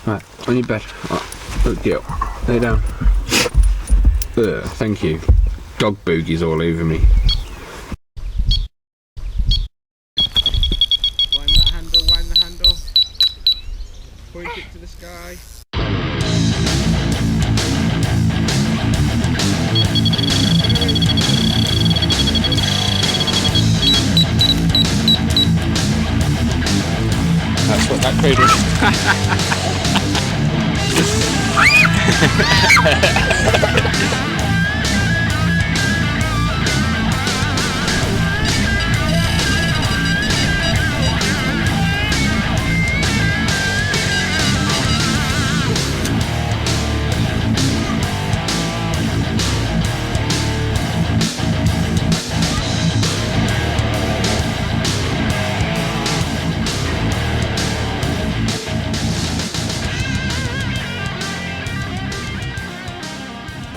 Right, on your bed. Oh, get up. Lay down. Thank you. Dog boogies all over me. Wind the handle. Point it to the sky. That's what that cradle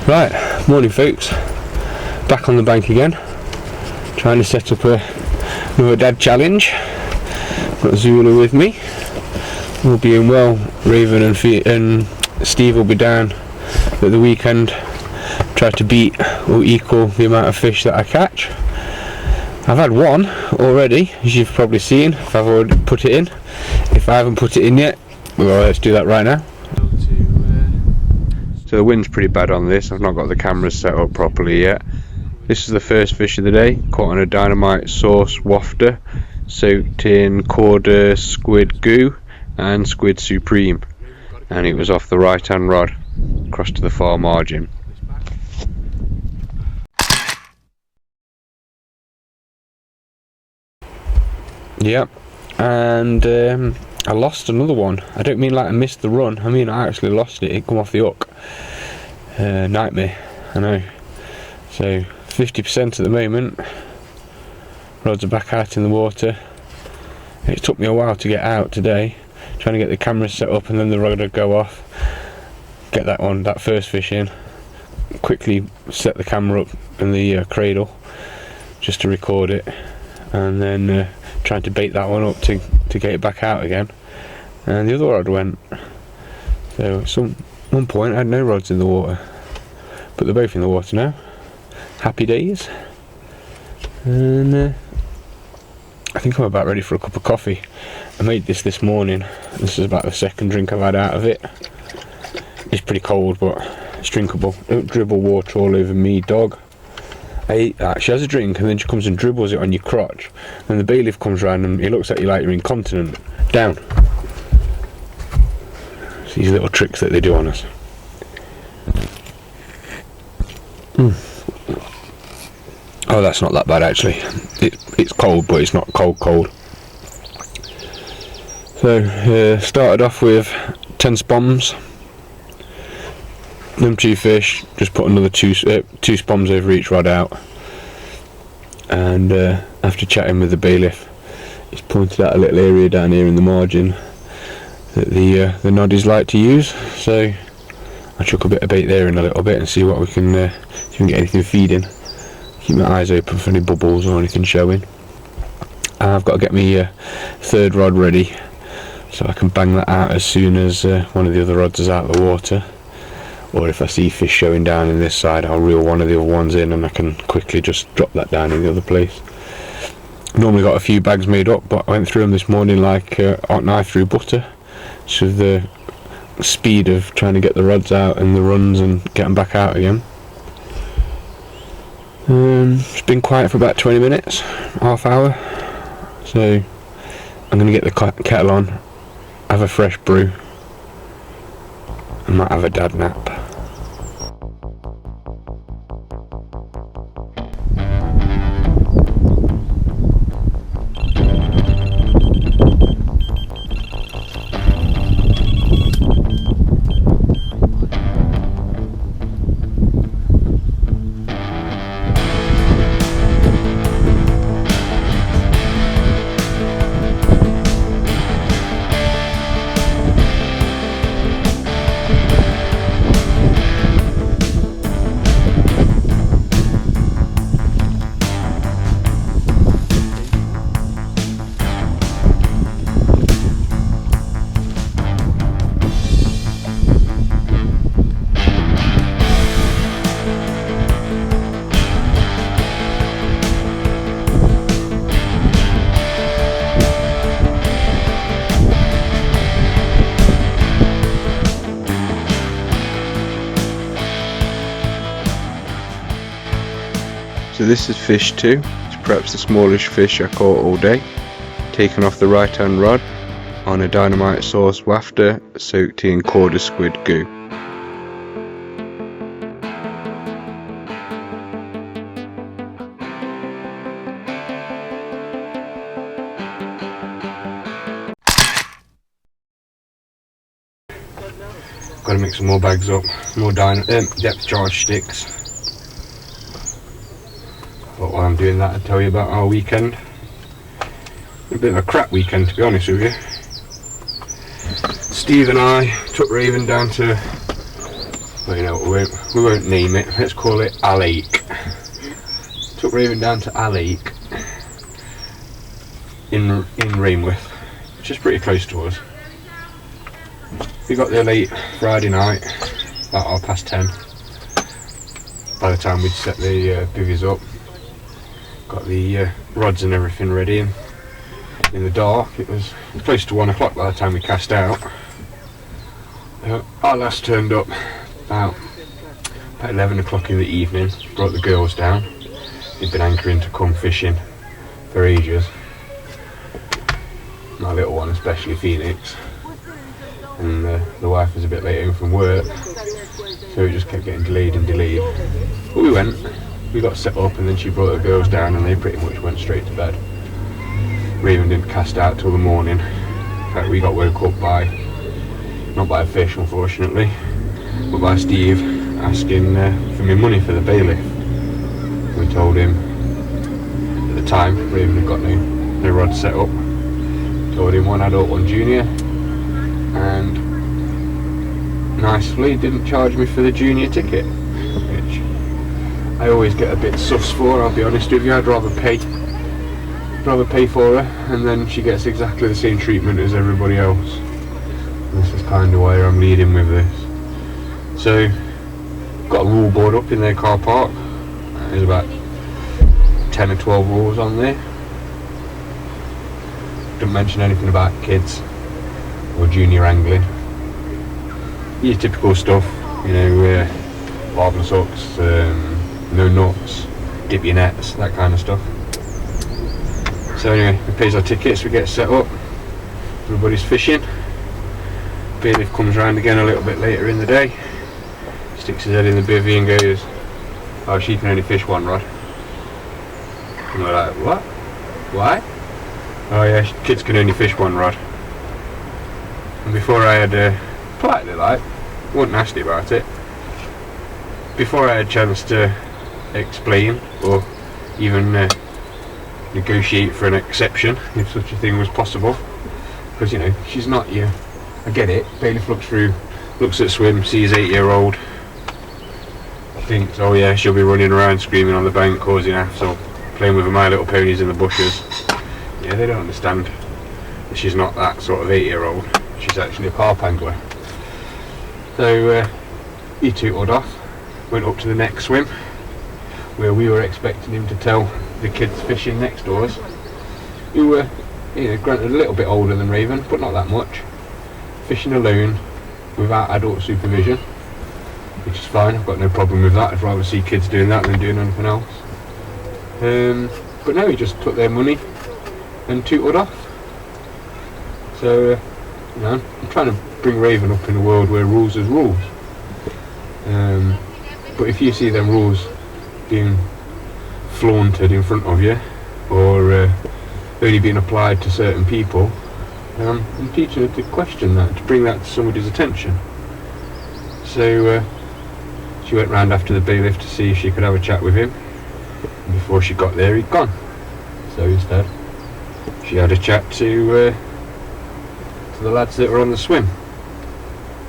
Right, morning folks, back on the bank again, trying to set up another dad challenge. Got Zulu with me, all being well. Raven and Steve will be down at the weekend, try to beat or equal the amount of fish that I catch. I've had one already, as you've probably seen, if I've already put it in. If I haven't put it in yet, well, let's do that right now. So the wind's pretty bad on this. I've not got the cameras set up properly yet. This is the first fish of the day, caught on a dynamite sauce wafter, soaked in Korda squid goo and squid supreme, and it was off the right hand rod across to the far margin. Yep, and I lost another one. I don't mean like I missed the run, I mean I actually lost it. It come off the hook. Nightmare, I know. So 50% at the moment. Rods are back out in the water. It took me a while to get out today, trying to get the camera set up, and then the rod would go off. Get that first fish in. Quickly set the camera up in the cradle just to record it, and then trying to bait that one up to get it back out again. And the other rod went. So at one point I had no rods in the water, but they're both in the water now. Happy days. And I think I'm about ready for a cup of coffee. I made this morning. This is about the second drink I've had out of it. It's pretty cold, but it's drinkable. Don't dribble water all over me, dog. I hate that. She has a drink and then she comes and dribbles it on your crotch, and the bailiff comes round and he looks at you like you're incontinent. Down. It's these little tricks that they do on us. Oh, that's not that bad actually. It's cold, but it's not cold. So started off with 10 spoms. Them 2 fish, just put another two spoms over each rod out. And after chatting with the bailiff, he's pointed out a little area down here in the margin that the noddies like to use. So I chuck a bit of bait there in a little bit and see what we can see if we can get anything feeding. Keep my eyes open for any bubbles or anything showing. I've got to get my third rod ready so I can bang that out as soon as one of the other rods is out of the water. Or if I see fish showing down in this side, I'll reel one of the other ones in and I can quickly just drop that down in the other place. Normally got a few bags made up, but I went through them this morning like hot knife through butter. So the speed of trying to get the rods out and the runs and get them back out again. It's been quiet for about 20 minutes, half hour. So I'm going to get the kettle on, have a fresh brew. I might have a dad nap. So this is fish 2. It's perhaps the smallest fish I caught all day. Taken off the right hand rod on a dynamite sauce wafter soaked in Korda squid goo. Got to mix some more bags up, more depth charge sticks. But while I'm doing that, I'll tell you about our weekend. A bit of a crap weekend, to be honest with you. Steve and I took Raven down to, well, you know, we won't name it, let's call it A Lake. Took Raven down to A Lake in Rainworth, which is pretty close to us. We got there late Friday night, about 10:30. By the time we'd set the bivvies up, got the rods and everything ready, and in the dark, it was close to 1 o'clock by the time we cast out. Our lass turned up about 11 o'clock in the evening, brought the girls down. They'd been anchoring to come fishing for ages. My little one, especially Phoenix. And the wife was a bit late home from work, so it just kept getting delayed and delayed. But we went, we got set up, and then she brought the girls down and they pretty much went straight to bed. Raven didn't cast out till the morning. In fact, we got woke up by, not by a fish unfortunately, but by Steve asking for me money for the bailiff. We told him, at the time, Raven had got no rod set up. Told him 1 adult, 1 junior. And nicely didn't charge me for the junior ticket, which I always get a bit sus for, I'll be honest with you. I'd rather pay for her and then she gets exactly the same treatment as everybody else. And this is kind of where I'm leading with this. So got a rule board up in their car park. There's about 10 or 12 rules on there. Don't mention anything about kids or junior angling. Your typical stuff, you know, barbless hooks, no nuts, dip your nets, that kind of stuff. So anyway, we pays our tickets, we get set up, everybody's fishing. Bailiff comes round again a little bit later in the day, sticks his head in the bivvy and goes, "Oh, she can only fish 1 rod." And we're like, "What? Why?" "Oh yeah, kids can only fish 1 rod." And before I had, politely like, wasn't nasty about it, before I had a chance to explain or even negotiate for an exception, if such a thing was possible, because, you know, she's not you. I get it. Bailiff looks at swim, sees 8-year-old, thinks, oh yeah, she'll be running around screaming on the bank, causing hassle, playing with her My Little Ponies in the bushes. Yeah, they don't understand that she's not that sort of 8-year-old. She's actually a carp angler. So he tootled off, went up to the next swim, where we were expecting him to tell the kids fishing next to us, who were, you know, granted a little bit older than Raven, but not that much, fishing alone without adult supervision, which is fine. I've got no problem with that. I'd rather see kids doing that than doing anything else. But no, he just took their money and tootled off. So you know, I'm trying to bring Raven up in a world where rules is rules. But if you see them rules being flaunted in front of you, or only being applied to certain people, I'm teaching her to question that, to bring that to somebody's attention. So she went round after the bailiff to see if she could have a chat with him. And before she got there, he'd gone. So instead, she had a chat to the lads that were on the swim,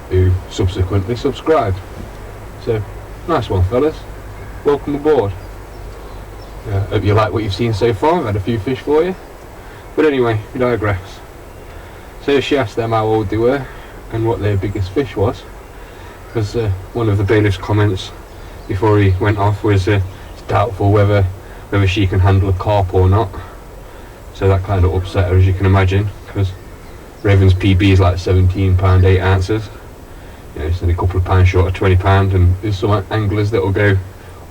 who subsequently subscribed. So, nice one, fellas. Welcome aboard. Hope you like what you've seen so far. I've had a few fish for you. But anyway, we digress. So she asked them how old they were and what their biggest fish was, because one of the bailiff's comments before he went off was it's doubtful whether she can handle a carp or not. So that kind of upset her, as you can imagine, because Raven's PB is like £17 8 ounces. You know, it's only a couple of pounds short of £20, and there's some anglers that will go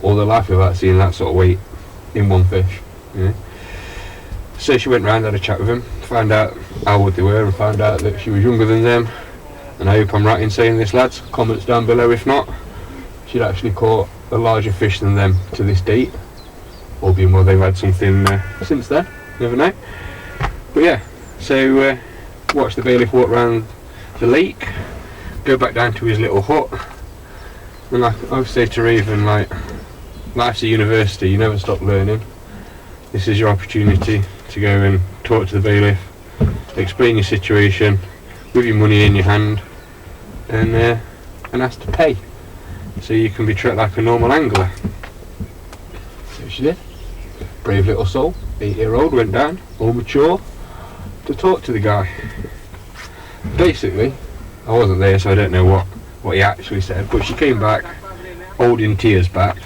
all their life without seeing that sort of weight. in one fish. You know? So she went round, had a chat with him, found out how old they were, and found out that she was younger than them. And I hope I'm right in saying this, lads. Comments down below if not. She'd actually caught a larger fish than them to this date. All being well, they've had something since then. Never know. But yeah, so watch the bailiff walk around the lake, go back down to his little hut, and like I always say to Raven, like, life's a university, you never stop learning. This is your opportunity to go and talk to the bailiff, explain your situation with your money in your hand, and ask to pay, so you can be treated like a normal angler. So she did. Brave little soul, 8-year-old, went down, all mature, to talk to the guy. Basically, I wasn't there, so I don't know what he actually said, but she came back, holding tears back,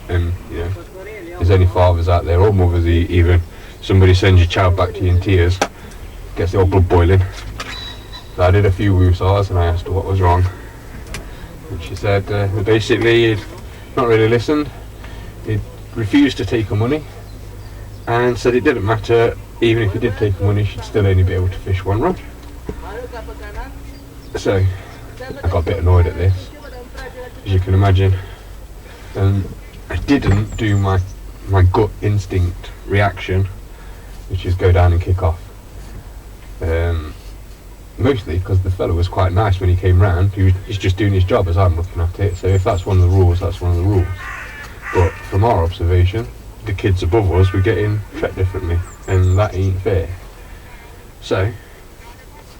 and you know, there's any fathers out there, or mothers even, somebody sends your child back to you in tears, gets the old blood boiling. So I did a few woo-saws and I asked her what was wrong. And she said basically he'd not really listened, he'd refused to take her money, and said it didn't matter, even if he did take her money, she'd still only be able to fish one rod. So I got a bit annoyed at this, as you can imagine, and I didn't do my gut instinct reaction, which is go down and kick off. Mostly because the fellow was quite nice when he came round. He's just doing his job as I'm looking at it, so if that's one of the rules, that's one of the rules. But from our observation, the kids above us were getting treated differently, and that ain't fair. So,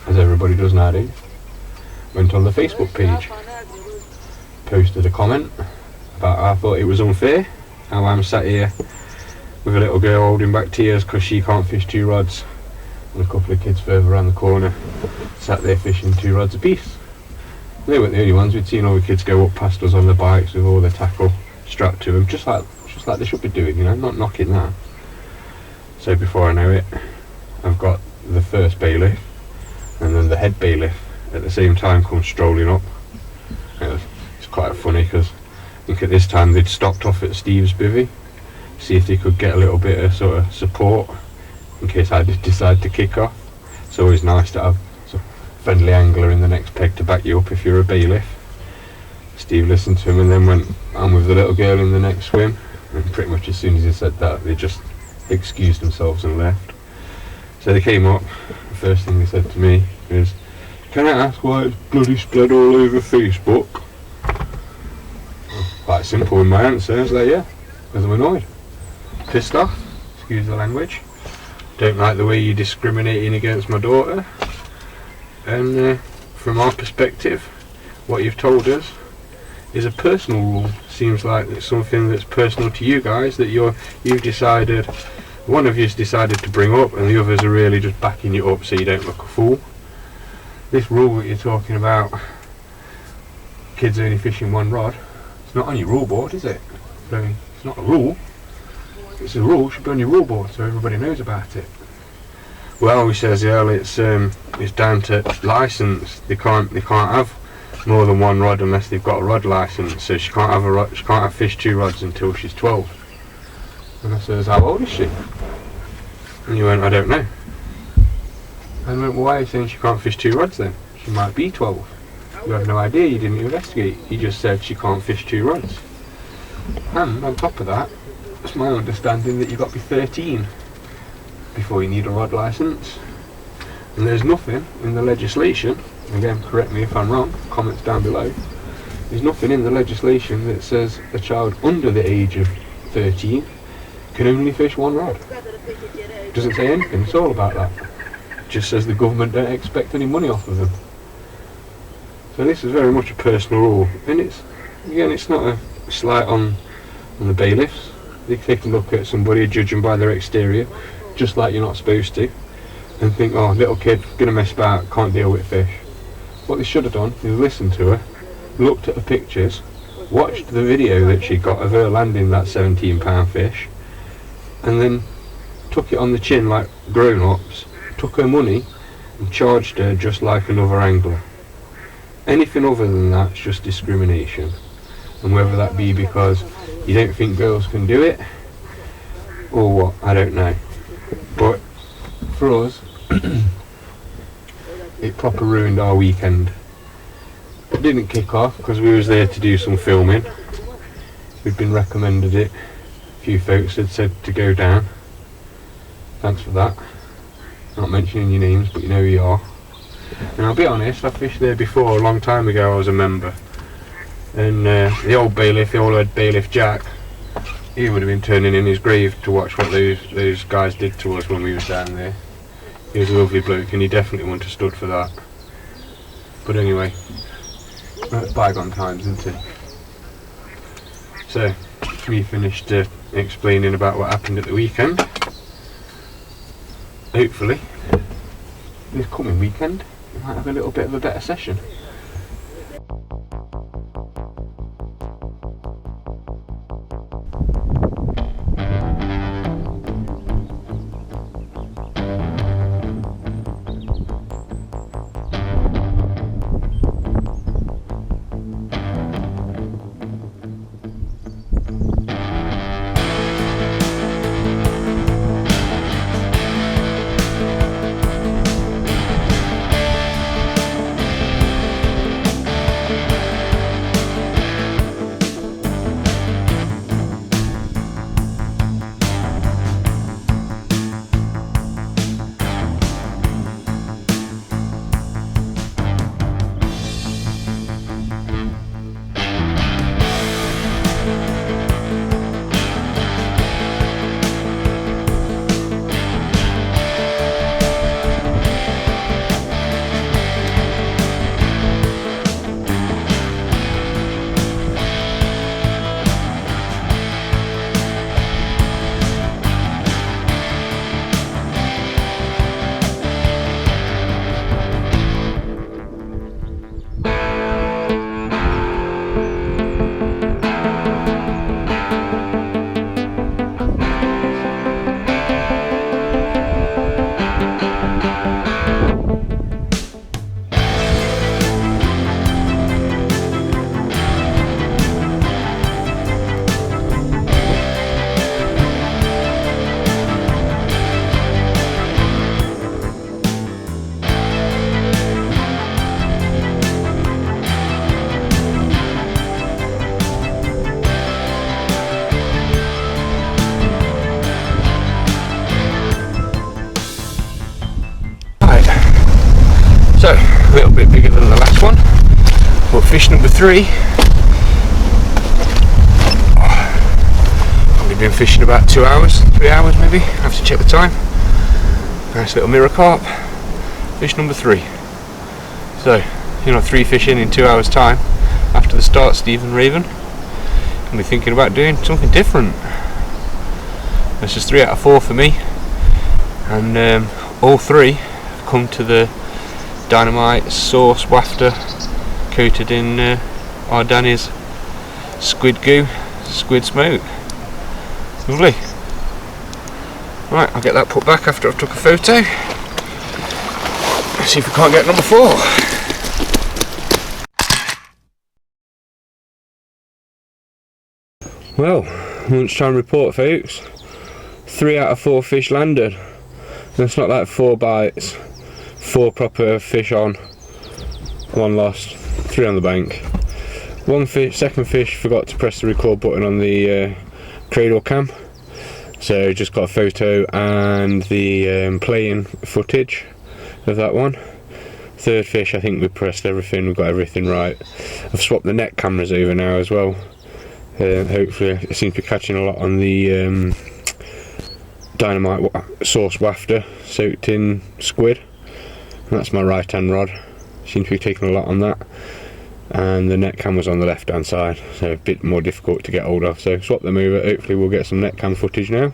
as everybody does nowadays, went on the Facebook page, posted a comment about how I thought it was unfair, how I'm sat here with a little girl holding back tears because she can't fish 2 rods, and a couple of kids further around the corner sat there fishing 2 rods apiece. They weren't the only ones. We'd seen all the kids go up past us on their bikes with all their tackle strapped to them, just like they should be doing, you know, not knocking that. So before I know it, I've got the first bailiff and then the head bailiff at the same time come strolling up. It's quite funny because I think at this time they'd stopped off at Steve's bivvy, see if they could get a little bit of sort of support in case I did decide to kick off. It's always nice to have a friendly angler in the next peg to back you up if you're a bailiff. Steve listened to him and then went on with the little girl in the next swim, and pretty much as soon as he said that, they just excused themselves and left. So they came up, the first thing they said to me is, "Can I ask why it's bloody spread all over Facebook?" Quite simple in my answer. I was like, yeah, because I'm annoyed, pissed off, excuse the language, don't like the way you're discriminating against my daughter, and from our perspective, what you've told us is a personal rule. Seems like it's something that's personal to you guys, that you've decided, one of you's decided to bring up, and the others are really just backing you up so you don't look a fool. This rule that you're talking about, kids only fishing 1 rod, it's not on your rule board, is it? It's not a rule. It's a rule, it should be on your rule board so everybody knows about it. Well, he says, yeah, it's down to licence. They can't have more than 1 rod unless they've got a rod licence. So she can't have fish 2 rods until she's 12. And I says, how old is she? And he went, I don't know. And I went, well, why are you saying she can't fish 2 rods then? She might be 12. You have no idea, you didn't investigate. You just said she can't fish 2 rods. And on top of that, it's my understanding that you've got to be 13 before you need a rod licence. And there's nothing in the legislation, again correct me if I'm wrong, comments down below, there's nothing in the legislation that says a child under the age of 13 can only fish 1 rod. It doesn't say anything, it's all about that. It just says the government don't expect any money off of them. So this is very much a personal rule, and it's not a slight on the bailiffs. They take a look at somebody, judge them by their exterior, just like you're not supposed to, and think, oh, little kid, gonna mess about, can't deal with fish. What they should have done is listened to her, looked at the pictures, watched the video that she got of her landing that 17-pound fish, and then took it on the chin like grown-ups, took her money and charged her just like another angler. Anything other than that's just discrimination. And whether that be because you don't think girls can do it, or what, I don't know. But for us, it proper ruined our weekend. It didn't kick off because we was there to do some filming. We'd been recommended it. A few folks had said to go down. Thanks for that. Not mentioning your names, but you know who you are. And I'll be honest, I fished there before, a long time ago. I was a member. And the old bailiff, the old head bailiff Jack, he would have been turning in his grave to watch what those guys did to us when we was down there. He was a lovely bloke and he definitely wouldn't have stood for that. But anyway, that's bygone times, isn't it? So, we finished explaining about what happened at the weekend. Hopefully, this coming weekend, we might have a little bit of a better session. So, a little bit bigger than the last one, but fish number 3. We've been fishing about 2 hours, 3 hours maybe, I have to check the time. Nice little mirror carp, fish number 3. So, 3 fish in 2 hours time, after the start, Stephen Raven, and we're thinking about doing something different. This is 3 out of 4 for me, and all 3 have come to the Dynamite sauce wafter coated in our Danny's squid goo, squid smoke. Lovely. Right, I'll get that put back after I've took a photo. Let's see if we can't get number 4. Well, lunchtime report, folks. 3 out of 4 fish landed. That's not like 4 bites. 4 proper fish on, 1 lost, 3 on the bank. Second fish forgot to press the record button on the cradle cam, so just got a photo and the playing footage of that one. Third fish, I think we pressed everything, we've got everything right. I've swapped the net cameras over now as well. Hopefully I seem to be catching a lot on the Dynamite sauce wafter soaked in squid. That's my right hand rod, seems to be taking a lot on that, and the net cam was on the left hand side, so a bit more difficult to get hold of, so swap them over. Hopefully we'll get some net cam footage now.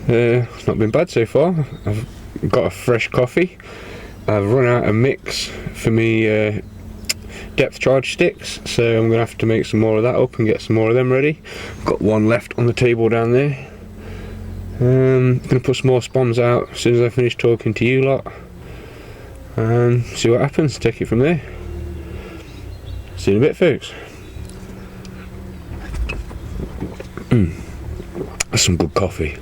It's not been bad so far. I've got a fresh coffee, I've run out of mix for me depth charge sticks, so I'm going to have to make some more of that up and get some more of them ready. Got 1 left on the table down there. I'm going to put some more spawns out as soon as I finish talking to you lot. And see what happens, take it from there. See you in a bit, folks. That's some good coffee.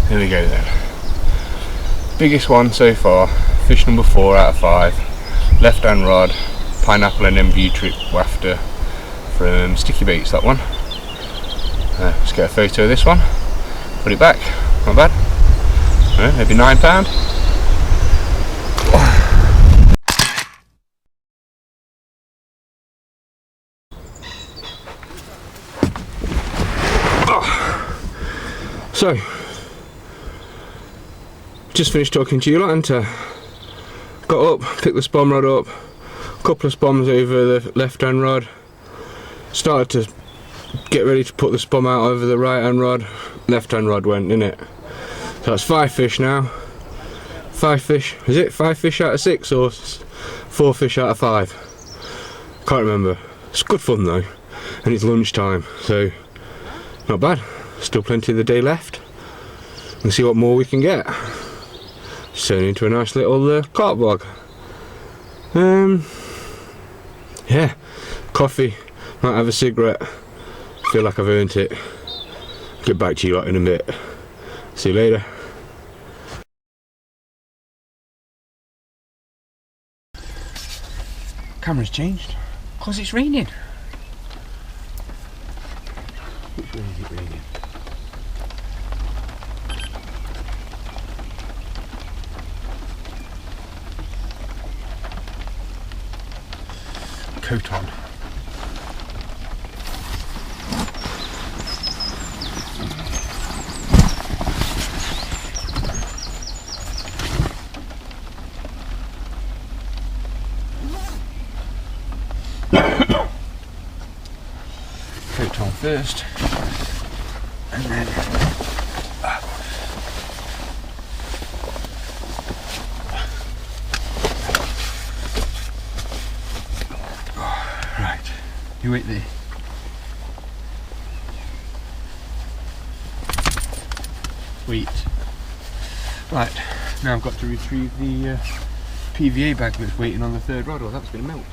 Here we go then. Biggest one so far, fish number 4 out of 5. Left hand rod, pineapple and MV trip wafter from Sticky Baits, that one. Let's get a photo of this one, put it back, not bad. Maybe £9. So, just finished talking to you lot, and got up, picked the spom rod up, a couple of spoms over the left hand rod, started to get ready to put the spom out over the right hand rod, left hand rod went in it. So that's 5 fish now. 5 fish, is it 5 fish out of 6 or 4 fish out of 5? Can't remember. It's good fun though, and it's lunchtime, so not bad. Still plenty of the day left. We'll see what more we can get. It's turned into a nice little carp vlog. Yeah, coffee, might have a cigarette. Feel like I've earned it. Get back to you lot in a bit. See you later. Camera's changed because it's raining. Which way is it raining? Coat on. first, and then right, you wait there. Wait. Right, now I've got to retrieve the PVA bag that's waiting on the third rod, or that's going to melt.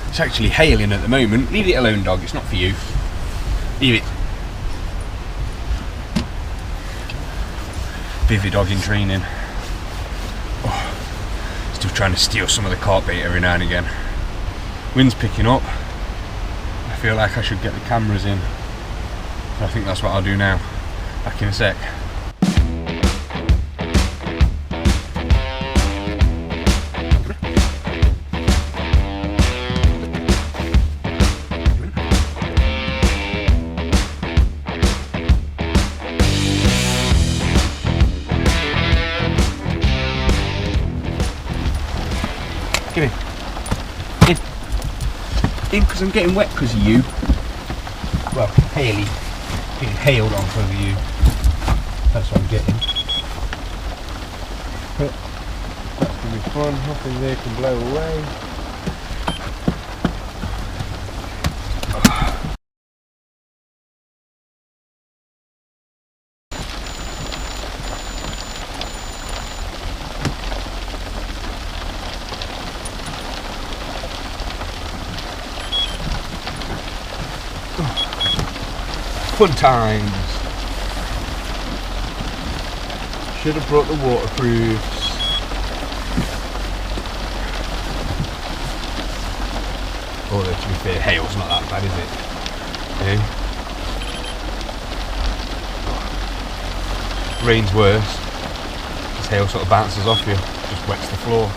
It's actually hailing at the moment. Leave it alone, dog, it's not for you. Leave it. Bivvy dog in training. Still trying to steal some of the carp bait every now and again. Wind's picking up. I feel like I should get the cameras in. I think that's what I'll do now. Back in a sec. Give me. In, because I'm getting wet because of you. Well, getting hailed on because of you. That's what I'm getting. But that's going to be fun. Nothing there can blow away. Fun times. Should have brought the waterproofs. Although to be fair, hail's not that bad, is it? Rain's worse. This hail sort of bounces off you, just wets the floor.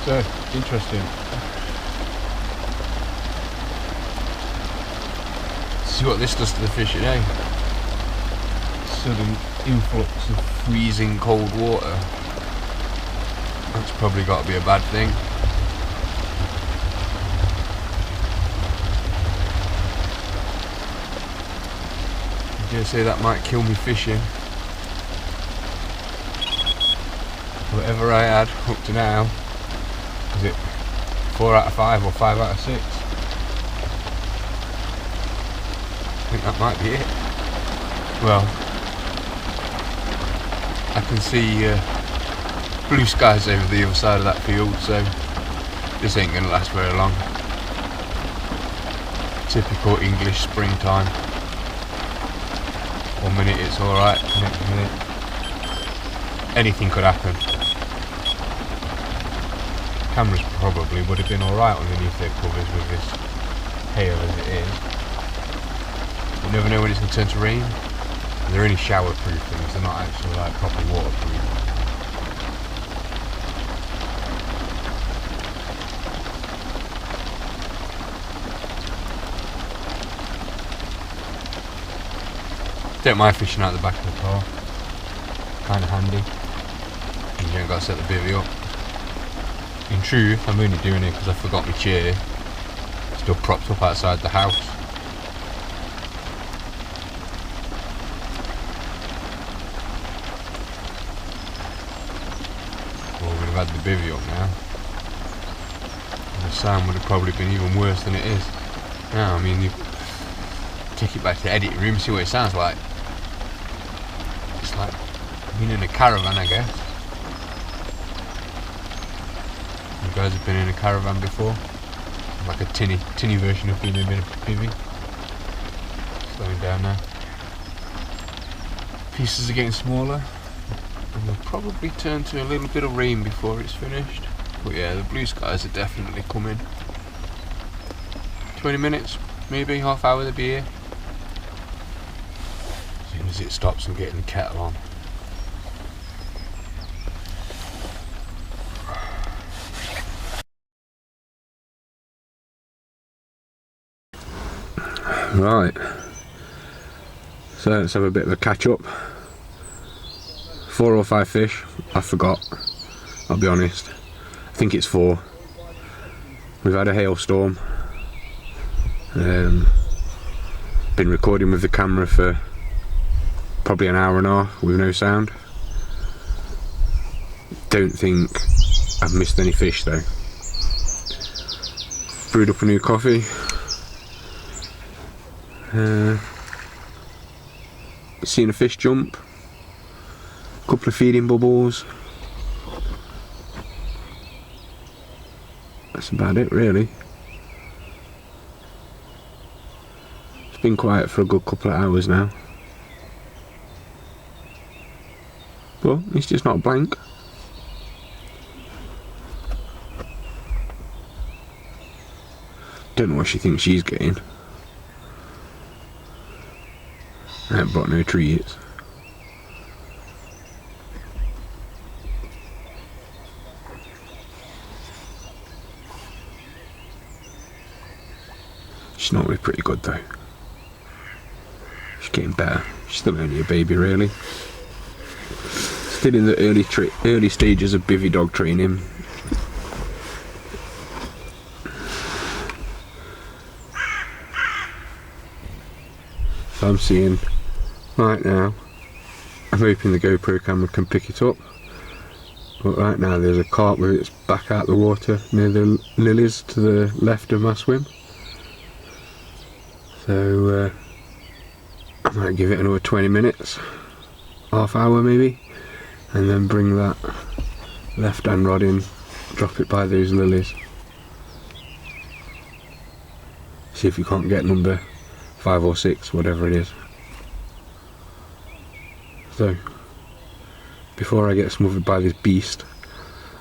So, interesting. See what this does to the fish today. Sudden influx of freezing cold water. That's probably got to be a bad thing. I dare say that might kill me fishing. Whatever I had up to now, is it 4 out of 5 or 5 out of 6? I think that might be it. Well, I can see blue skies over the other side of that field, so this ain't gonna last very long. Typical English springtime. 1 minute it's alright, next minute anything could happen. Cameras probably would have been alright underneath their covers with this hail as it is. You never know when it's going to turn to rain. They're only shower-proof things, they're not actually like proper waterproof. Don't mind fishing out the back of the car. Kind of handy. And you ain't got to set the bivvy up. In truth, I'm only doing it because I forgot my chair. Still propped up outside the house. Had the bivvy up now, and the sound would have probably been even worse than it is now. I mean, you take it back to the editing room, see what it sounds like. It's like being in a caravan, I guess. You guys have been in a caravan before? Like a tinny version of being in a bivvy. Slowing down now. Pieces are getting smaller. And we'll probably turn to a little bit of rain before it's finished. But yeah, the blue skies are definitely coming. 20 minutes, maybe half hour they'll be here. As soon as it stops, I'm getting the kettle on. Right. So let's have a bit of a catch up. 4 or 5 fish, I forgot, I'll be honest. I think it's 4. We've had a hailstorm. Been recording with the camera for probably an hour and a half with no sound. Don't think I've missed any fish though. Brewed up a new coffee. Seen a fish jump. Couple of feeding bubbles. That's about it really. It's been quiet for a good couple of hours now. But it's just not blank. Don't know what she thinks she's getting. I haven't brought no treats. She's normally pretty good though. She's getting better. She's still only a baby really. Still in the early stages of bivvy dog training. So I'm seeing right now, I'm hoping the GoPro camera can pick it up, but right now there's a carp with its back out the water near the lilies to the left of my swim. So I might give it another 20 minutes, half hour maybe, and then bring that left hand rod in, drop it by those lilies. See if we can't get number 5 or 6, whatever it is. So, before I get smothered by this beast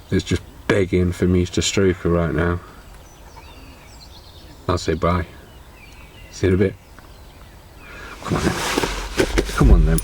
that's just begging for me to stroke her right now, I'll say bye. See you in a bit. Come on then. Come on then.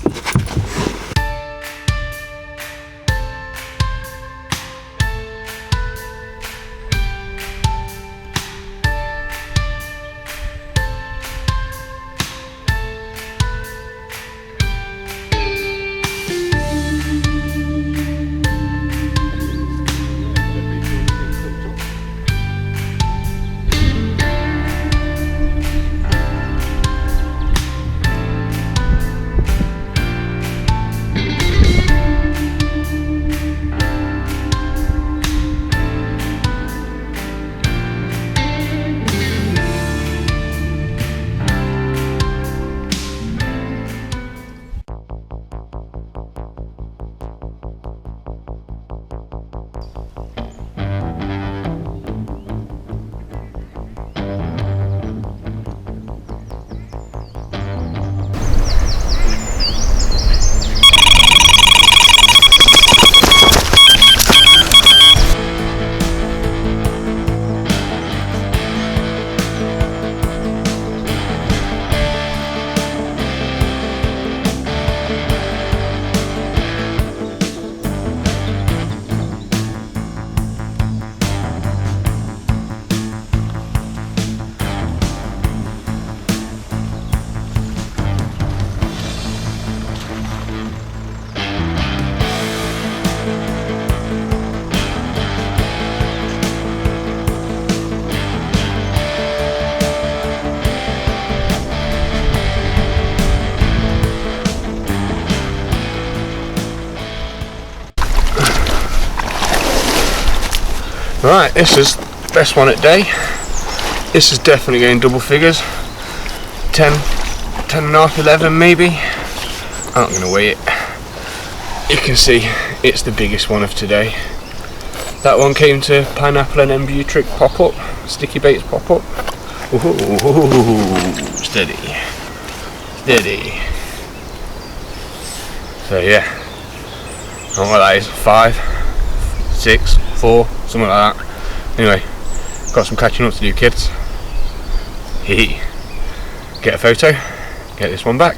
Right, this is best one at day. This is definitely going double figures. 10 and a half, 11 maybe. I'm not going to weigh it. You can see it's the biggest one of today. That one came to pineapple and embryo trick pop up, sticky baits pop up. Ooh, steady, steady. So yeah, I don't know what that is, 5, 6, 4, something like that. Anyway, got some catching up to do, kids. Hee. Get a photo, get this one back.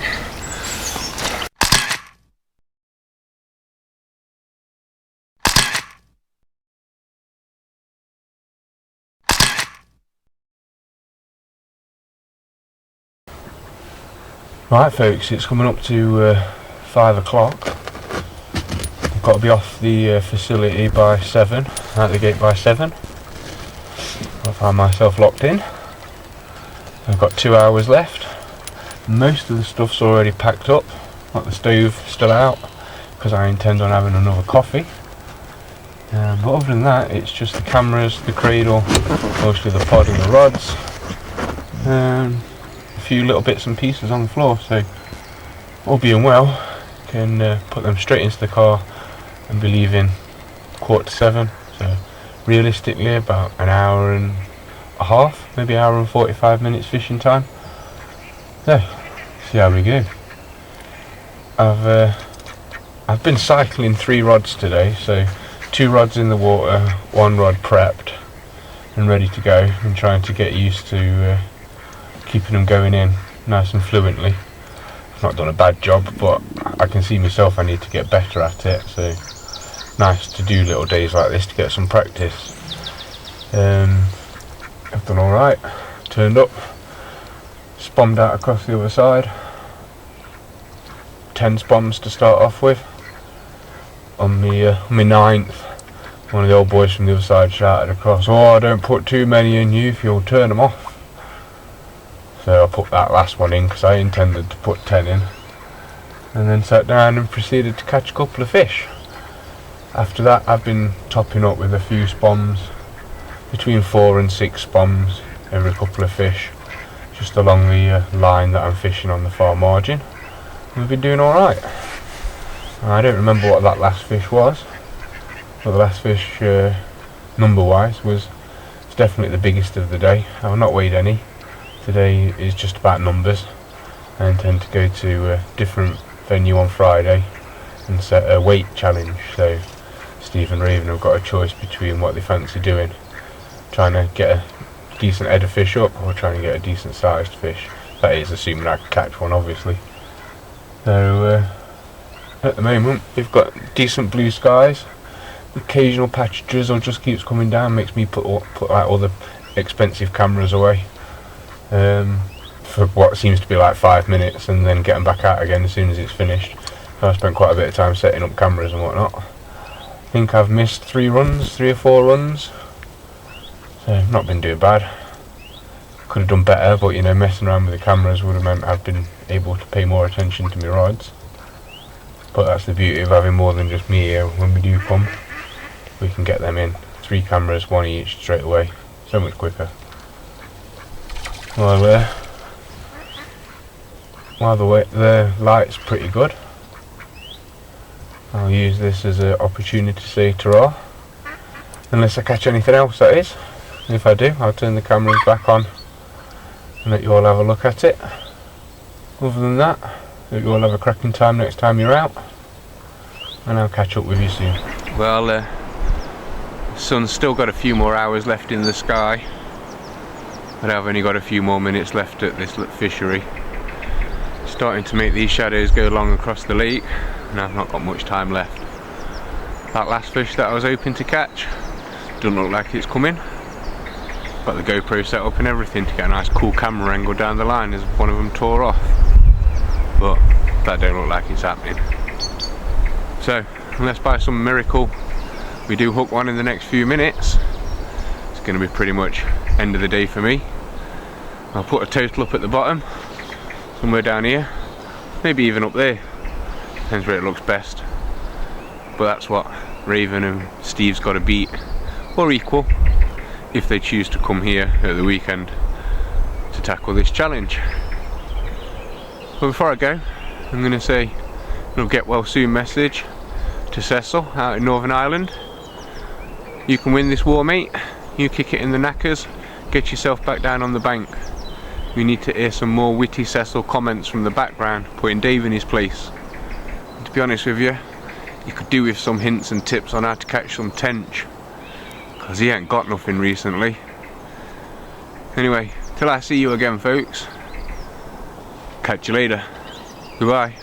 Right folks, it's coming up to 5 o'clock. I've got to be off the facility by 7, out the gate by 7. I find myself locked in. I've got 2 hours left. Most of the stuff's already packed up, like the stove still out, because I intend on having another coffee. But other than that, it's just the cameras, the cradle, mostly the pod and the rods. A few little bits and pieces on the floor, so all being well, can put them straight into the car and be leaving 7:15. So realistically about an hour and a half, maybe an hour and 45 minutes fishing time. So see how we go. I've been cycling 3 rods today, so 2 rods in the water, 1 rod prepped and ready to go, and trying to get used to keeping them going in nice and fluently. I've not done a bad job, but I can see myself I need to get better at it, so nice to do little days like this to get some practice. I've done alright, turned up, spommed out across the other side, 10 spoms to start off with. On my 9th, one of the old boys from the other side shouted across, "Oh, don't put too many in you if you'll turn them off." So I put that last one in because I intended to put 10 in, and then sat down and proceeded to catch a couple of fish. After that I've been topping up with a few spoms, between 4 and 6 spoms every couple of fish, just along the line that I'm fishing on the far margin. We've been doing alright. I don't remember what that last fish was, but the last fish number wise it's definitely the biggest of the day. I've not weighed any. Today is just about numbers. I intend to go to a different venue on Friday and set a weight challenge, so Steve and Raven have got a choice between what they fancy doing, trying to get a decent head of fish up or trying to get a decent sized fish. That is assuming I can catch one, obviously. So at the moment we've got decent blue skies. The occasional patch of drizzle just keeps coming down, makes me put like all the expensive cameras away for what seems to be like 5 minutes, and then get them back out again as soon as it's finished. So I spent quite a bit of time setting up cameras and whatnot. I think I've missed 3 or 4 runs, so I've not been doing bad. Could have done better, but you know, messing around with the cameras would have meant I've been able to pay more attention to my rods. But that's the beauty of having more than just me here. When we do come, we can get them in. 3 cameras, 1 each, straight away. So much quicker. Well, the light's pretty good. I'll use this as an opportunity to say ta-ra. Unless I catch anything else, that is. If I do, I'll turn the cameras back on and let you all have a look at it. Other than that, hope you all have a cracking time next time you're out, and I'll catch up with you soon. Well, the sun's still got a few more hours left in the sky, but I've only got a few more minutes left at this fishery. Starting to make these shadows go long across the lake, and I've not got much time left. That last fish that I was hoping to catch doesn't look like it's coming. Got the GoPro set up and everything to get a nice cool camera angle down the line as one of them tore off, but that don't look like it's happening. So unless by some miracle we do hook one in the next few minutes, it's going to be pretty much end of the day for me. I'll put a total up at the bottom, somewhere down here, maybe even up there, depends where it looks best. But that's what Raven and Steve's got to beat or equal if they choose to come here at the weekend to tackle this challenge. But before I go, I'm going to say a get well soon message to Cecil out in Northern Ireland. You can win this war, mate. You kick it in the knackers, get yourself back down on the bank. We need to hear some more witty Cecil comments from the background, putting Dave in his place. And to be honest with you, you could do with some hints and tips on how to catch some tench, because he ain't got nothing recently. Anyway, till I see you again folks, catch you later. Goodbye.